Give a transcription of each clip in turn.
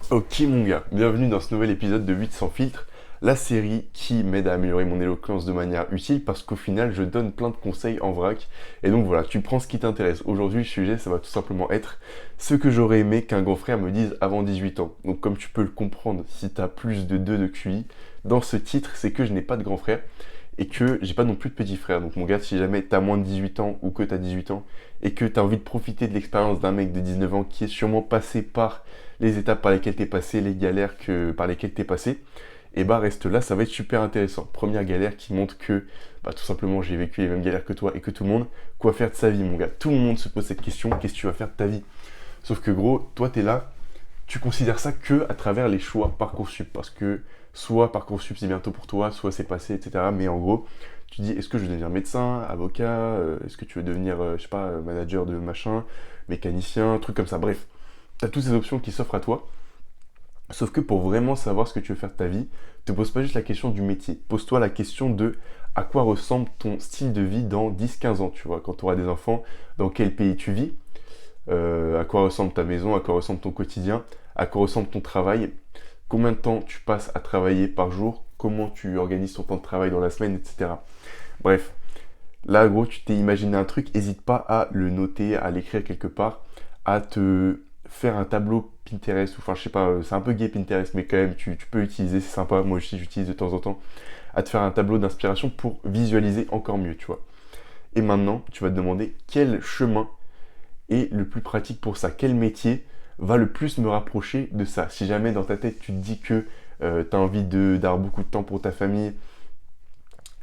Ok mon gars, bienvenue dans ce nouvel épisode de 8 sans filtre, la série qui m'aide à améliorer mon éloquence de manière utile parce qu'au final je donne plein de conseils en vrac et donc voilà, tu prends ce qui t'intéresse. Aujourd'hui le sujet ça va tout simplement être ce que j'aurais aimé qu'un grand frère me dise avant 18 ans. Donc comme tu peux le comprendre si tu as plus de 2 de QI, dans ce titre c'est que je n'ai pas de grand frère et que j'ai pas non plus de petit frère. Donc mon gars, si jamais t'as moins de 18 ans ou que t'as 18 ans et que t'as envie de profiter de l'expérience d'un mec de 19 ans qui est sûrement passé par les étapes par lesquelles t'es passé, les galères par lesquelles t'es passé, et bah reste là, ça va être super intéressant. Première galère qui montre que bah, tout simplement j'ai vécu les mêmes galères que toi et que tout le monde. Quoi faire de sa vie mon gars? Tout le monde se pose cette question, qu'est-ce que tu vas faire de ta vie? Sauf que gros, toi t'es là, tu considères ça que à travers les choix Parcoursup, parce que soit Parcoursup c'est bientôt pour toi, soit c'est passé, etc. Mais en gros, tu dis est-ce que je veux devenir médecin, avocat, est-ce que tu veux devenir, je sais pas, manager de machin, mécanicien, truc comme ça. Bref, tu as toutes ces options qui s'offrent à toi. Sauf que pour vraiment savoir ce que tu veux faire de ta vie, te pose pas juste la question du métier. Pose-toi la question de à quoi ressemble ton style de vie dans 10-15 ans, tu vois, quand tu auras des enfants, dans quel pays tu vis, à quoi ressemble ta maison, à quoi ressemble ton quotidien, à quoi ressemble ton travail, combien de temps tu passes à travailler par jour, comment tu organises ton temps de travail dans la semaine, etc. Bref, là, gros, tu t'es imaginé un truc, n'hésite pas à le noter, à l'écrire quelque part, à te faire un tableau Pinterest, ou enfin, je sais pas, c'est un peu gay Pinterest, mais quand même, tu peux l'utiliser, c'est sympa, moi aussi j'utilise de temps en temps, à te faire un tableau d'inspiration pour visualiser encore mieux, tu vois. Et maintenant, tu vas te demander quel chemin est le plus pratique pour ça, quel métier va le plus me rapprocher de ça. Si jamais dans ta tête tu te dis que tu as envie d'avoir beaucoup de temps pour ta famille,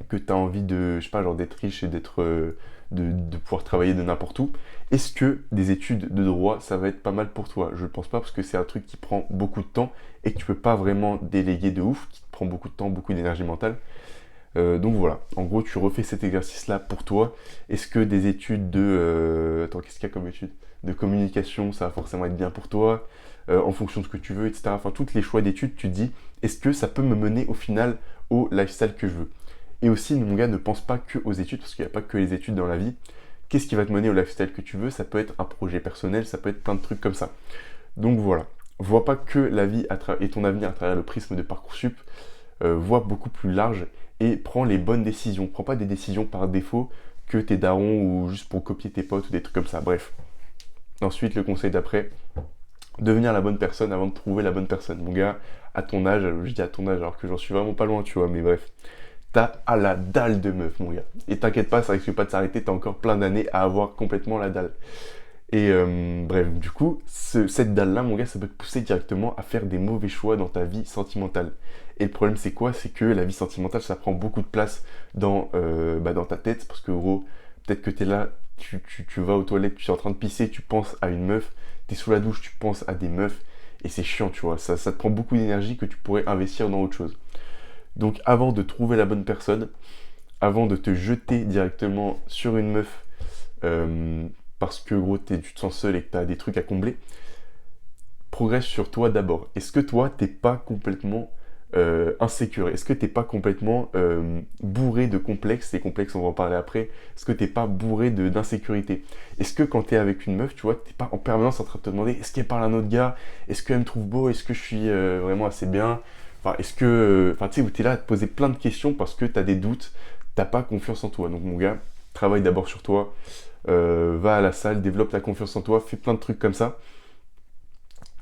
que tu as envie de, je sais pas, genre d'être riche et de pouvoir travailler de n'importe où, est-ce que des études de droit, ça va être pas mal pour toi? Je ne pense pas parce que c'est un truc qui prend beaucoup de temps et que tu peux pas vraiment déléguer de ouf, qui te prend beaucoup de temps, beaucoup d'énergie mentale. Donc voilà, en gros, tu refais cet exercice-là pour toi. Est-ce que des études de... Attends, qu'est-ce qu'il y a comme études? De communication, ça va forcément être bien pour toi, en fonction de ce que tu veux, etc. Enfin, tous les choix d'études, tu te dis, est-ce que ça peut me mener au final au lifestyle que je veux? Et aussi, mon gars, ne pense pas que aux études, parce qu'il n'y a pas que les études dans la vie. Qu'est-ce qui va te mener au lifestyle que tu veux? Ça peut être un projet personnel, ça peut être plein de trucs comme ça. Donc voilà, vois pas que la vie et ton avenir à travers le prisme de Parcoursup, vois beaucoup plus large et prends les bonnes décisions. Prends pas des décisions par défaut que tes darons ou juste pour copier tes potes ou des trucs comme ça. Bref. Ensuite, le conseil d'après, devenir la bonne personne avant de trouver la bonne personne. Mon gars, à ton âge, je dis à ton âge alors que j'en suis vraiment pas loin, tu vois, mais bref. T'as à la dalle de meuf, mon gars. Et t'inquiète pas, ça risque pas de s'arrêter, t'as encore plein d'années à avoir complètement la dalle. Et bref, du coup, cette dalle-là, mon gars, ça peut te pousser directement à faire des mauvais choix dans ta vie sentimentale. Et le problème, c'est quoi? C'est que la vie sentimentale, ça prend beaucoup de place dans ta tête, parce que gros, peut-être que t'es là, tu vas aux toilettes, tu es en train de pisser, tu penses à une meuf, t'es sous la douche, tu penses à des meufs, et c'est chiant, tu vois. Ça te prend beaucoup d'énergie que tu pourrais investir dans autre chose. Donc avant de trouver la bonne personne, avant de te jeter directement sur une meuf, euh, parce que gros tu te sens seul et que tu as des trucs à combler, progresse sur toi d'abord. Est-ce que toi t'es pas complètement insécure? Est-ce que t'es pas complètement bourré de complexes? Les complexes on va en parler après. Est-ce que t'es pas bourré d'insécurité? Est-ce que quand t'es avec une meuf, tu vois, t'es pas en permanence en train de te demander est-ce qu'elle parle à un autre gars? Est-ce qu'elle me trouve beau? Est-ce que je suis vraiment assez bien? Enfin, est-ce que. Enfin, tu sais, où t'es là à te poser plein de questions parce que t'as des doutes, t'as pas confiance en toi. Donc, mon gars, travaille d'abord sur toi, va à la salle, développe la confiance en toi, fais plein de trucs comme ça.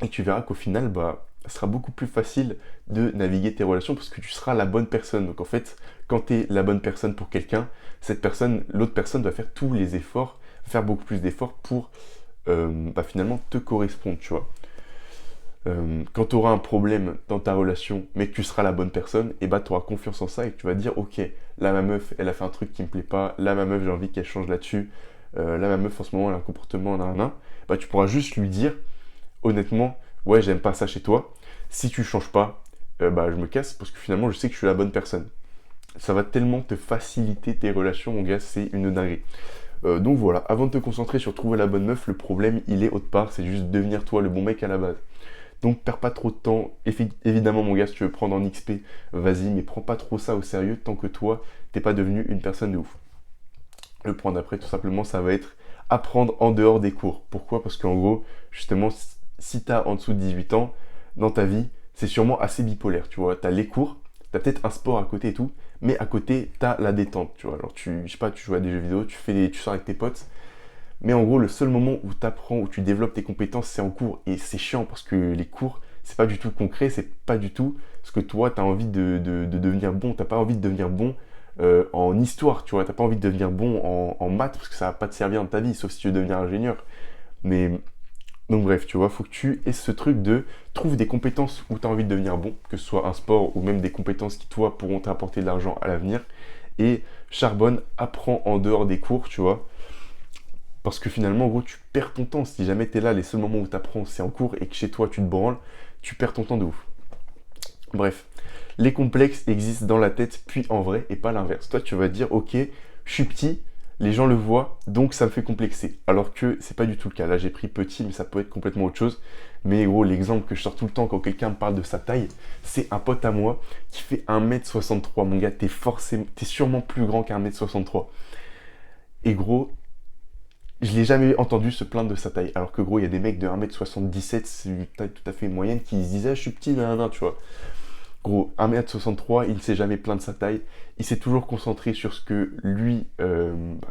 Et tu verras qu'au final, bah, ça sera beaucoup plus facile de naviguer tes relations parce que tu seras la bonne personne. Donc en fait, quand tu es la bonne personne pour quelqu'un, l'autre personne doit faire tous les efforts, faire beaucoup plus d'efforts pour finalement te correspondre, tu vois. Quand tu auras un problème dans ta relation, mais que tu seras la bonne personne, et bah tu auras confiance en ça et que tu vas dire ok, là ma meuf, elle a fait un truc qui me plaît pas, là ma meuf, j'ai envie qu'elle change là-dessus, là ma meuf en ce moment, elle a un comportement, nan, bah tu pourras juste lui dire honnêtement, ouais, j'aime pas ça chez toi. Si tu changes pas, bah je me casse parce que finalement, je sais que je suis la bonne personne. Ça va tellement te faciliter tes relations, mon gars, c'est une dinguerie. Donc voilà, avant de te concentrer sur trouver la bonne meuf, le problème, il est autre part, c'est juste devenir toi le bon mec à la base. Donc perds pas trop de temps. Évidemment, mon gars, si tu veux prendre en XP, vas-y, mais prends pas trop ça au sérieux tant que toi, t'es pas devenu une personne de ouf. Le point d'après, tout simplement, ça va être apprendre en dehors des cours. Pourquoi? Parce qu'en gros, justement, si tu as en dessous de 18 ans, dans ta vie, c'est sûrement assez bipolaire, tu vois. T'as les cours, t'as peut-être un sport à côté et tout, mais à côté, t'as la détente, tu vois. Alors, je sais pas, tu joues à des jeux vidéo, tu sors avec tes potes, mais en gros, le seul moment où tu apprends, où tu développes tes compétences, c'est en cours. Et c'est chiant parce que les cours, c'est pas du tout concret, c'est pas du tout ce que toi, tu as envie de devenir bon. T'as pas envie de devenir bon en histoire, tu vois. T'as pas envie de devenir bon en maths parce que ça va pas te servir dans ta vie, sauf si tu veux devenir ingénieur. Mais donc bref, tu vois, faut que tu aies ce truc de trouve des compétences où tu as envie de devenir bon, que ce soit un sport ou même des compétences qui, toi, pourront t'apporter de l'argent à l'avenir. Et charbonne, apprends en dehors des cours, tu vois. Parce que finalement, en gros, tu perds ton temps. Si jamais tu es là, les seuls moments où tu apprends, c'est en cours et que chez toi, tu te branles, tu perds ton temps de ouf. Bref, les complexes existent dans la tête, puis en vrai, et pas l'inverse. Toi, tu vas dire, ok, je suis petit, les gens le voient, donc ça me fait complexer. Alors que c'est pas du tout le cas. Là, j'ai pris petit, mais ça peut être complètement autre chose. Mais gros, l'exemple que je sors tout le temps quand quelqu'un me parle de sa taille, c'est un pote à moi qui fait 1m63. Mon gars, t'es sûrement plus grand qu'1m63. Et gros, je l'ai jamais entendu se plaindre de sa taille. Alors que gros, il y a des mecs de 1m77, c'est une taille tout à fait moyenne, qui se disaient ah, je suis petit, nan, tu vois. Gros, 1m63, il ne s'est jamais plaint de sa taille. Il s'est toujours concentré sur ce que lui,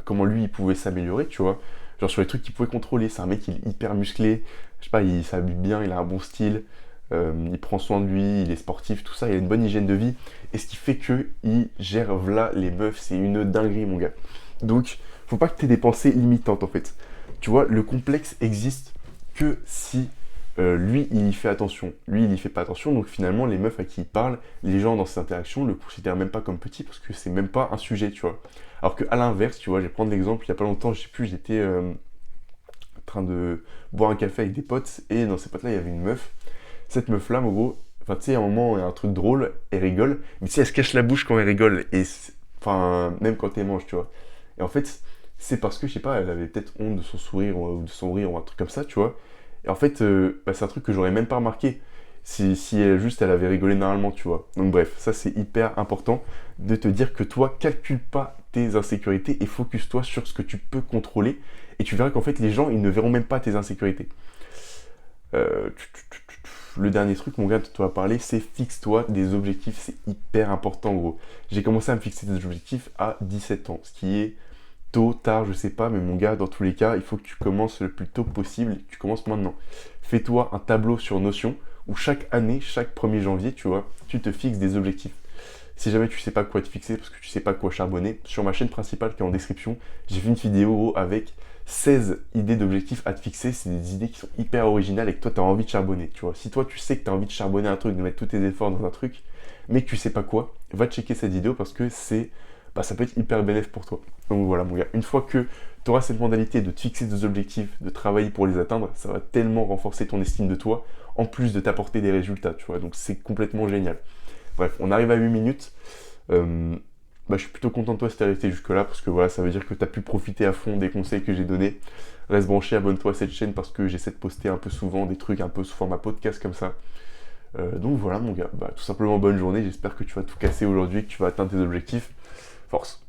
comment lui, il pouvait s'améliorer, tu vois. Genre sur les trucs qu'il pouvait contrôler. C'est un mec, il est hyper musclé. Je sais pas, il s'habille bien, il a un bon style. Il prend soin de lui, il est sportif, tout ça. Il a une bonne hygiène de vie. Et ce qui fait que il gère v'là les meufs. C'est une dinguerie, mon gars. Donc, faut pas que tu aies des pensées limitantes, en fait. Tu vois, le complexe existe que si lui, il y fait attention. Lui, il y fait pas attention. Donc finalement, les meufs à qui il parle, les gens dans ces interactions, le considèrent même pas comme petit parce que c'est même pas un sujet, tu vois. Alors qu'à l'inverse, tu vois, je vais prendre l'exemple, il y a pas longtemps, je sais plus, j'étais en train de boire un café avec des potes et dans ces potes-là, il y avait une meuf. Cette meuf-là, en gros, enfin, tu sais, à un moment, il y a un truc drôle, elle rigole, mais tu sais, elle se cache la bouche quand elle rigole. Et enfin, même quand elle mange, tu vois. Et en fait, c'est parce que, je sais pas, elle avait peut-être honte de son sourire ou de son rire ou un truc comme ça, tu vois. Et en fait, bah, c'est un truc que j'aurais même pas remarqué si juste elle avait rigolé normalement, tu vois. Donc bref, ça c'est hyper important de te dire que toi, calcule pas tes insécurités et focus-toi sur ce que tu peux contrôler. Et tu verras qu'en fait, les gens, ils ne verront même pas tes insécurités. Le dernier truc, mon gars, dont tu vas parler, c'est fixe-toi des objectifs. C'est hyper important, gros. J'ai commencé à me fixer des objectifs à 17 ans, ce qui est tôt, tard, je sais pas, mais mon gars, dans tous les cas, il faut que tu commences le plus tôt possible, tu commences maintenant. Fais-toi un tableau sur Notion où chaque année, chaque 1er janvier, tu vois, tu te fixes des objectifs. Si jamais tu sais pas quoi te fixer parce que tu sais pas quoi charbonner, sur ma chaîne principale qui est en description, j'ai fait une vidéo avec 16 idées d'objectifs à te fixer. C'est des idées qui sont hyper originales et que toi tu as envie de charbonner. Tu vois, si toi tu sais que tu as envie de charbonner un truc, de mettre tous tes efforts dans un truc, mais que tu sais pas quoi, va checker cette vidéo parce que ça peut être hyper bénéfique pour toi. Donc voilà mon gars, une fois que tu auras cette mentalité de te fixer des objectifs, de travailler pour les atteindre, ça va tellement renforcer ton estime de toi, en plus de t'apporter des résultats, tu vois, donc c'est complètement génial. Bref, on arrive à 8 minutes. Je suis plutôt content de toi si t'es resté jusque là, parce que voilà, ça veut dire que tu as pu profiter à fond des conseils que j'ai donnés. Reste branché, abonne-toi à cette chaîne parce que j'essaie de poster un peu souvent des trucs un peu sous format podcast comme ça. Donc voilà mon gars, tout simplement bonne journée, j'espère que tu vas tout casser aujourd'hui, que tu vas atteindre tes objectifs. Force.